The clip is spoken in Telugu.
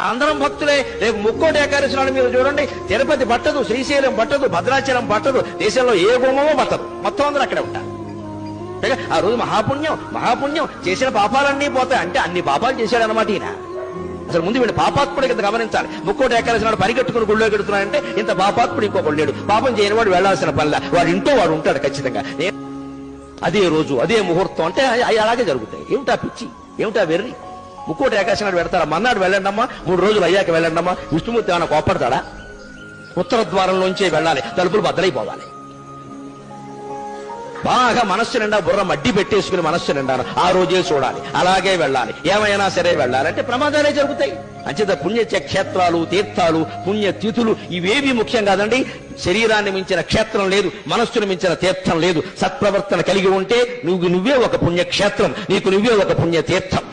అందరం భక్తులే. రేపు ముక్కోటి ఏకాదశి నాడు మీరు చూడండి, తిరుపతి పట్టదు, శ్రీశైలం పట్టదు, భద్రాచలం పట్టదు, దేశంలో ఏ గుమ్మమో పట్టదు, మొత్తం అందరూ అక్కడే ఉంటారు. ఆ రోజు మహాపుణ్యం చేసిన పాపాలన్నీ పోతాయి. అంటే అన్ని పాపాలు చేశాడు అన్నమాట ఈయన. అసలు ముందు వీళ్ళు పాపాత్ముడు కింద గమనించాలి. ముక్కోటి ఏకాదశి నాడు పరిగెట్టుకుని గుళ్ళో గెడుతున్నాడంటే ఇంత పాపాత్ముడు ఇంకొకడు లేడు. పాపం చేయని వాడు వెళ్లాల్సిన పనిలా, వాడు ఇంట్లో వాడు ఉంటాడు ఖచ్చితంగా. అదే రోజు అదే ముహూర్తం అంటే అలాగే జరుగుతాయి. ఏమిటా పిచ్చి, ఏమిటా వెర్రి? ముక్కోటి ఏకాదశి నాడు పెడతారా? మన్నాడు వెళ్ళండమ్మా, 3 రోజులు అయ్యాక వెళ్ళండమ్మా. విష్ణుమూర్తి ఏమైనా కోపడతాడా? ఉత్తర ద్వారంలోంచే వెళ్ళాలి, తలుపులు బద్దలైపోవాలి. బాగా మనస్సు నిండా బుర్ర మడ్డి పెట్టేసుకుని మనస్సు నిండాను ఆ రోజే చూడాలి, అలాగే వెళ్ళాలి, ఏమైనా సరే వెళ్ళాలంటే ప్రమాదాలే జరుగుతాయి. అంచేత పుణ్య క్షేత్రాలు, తీర్థాలు, పుణ్య తిథులు ఇవేవి ముఖ్యం కాదండి. శరీరాన్ని మించిన క్షేత్రం లేదు, మనస్సును మించిన తీర్థం లేదు. సత్ప్రవర్తన కలిగి ఉంటే నువ్వే ఒక పుణ్యక్షేత్రం, నీకు నువ్వే ఒక పుణ్య తీర్థం.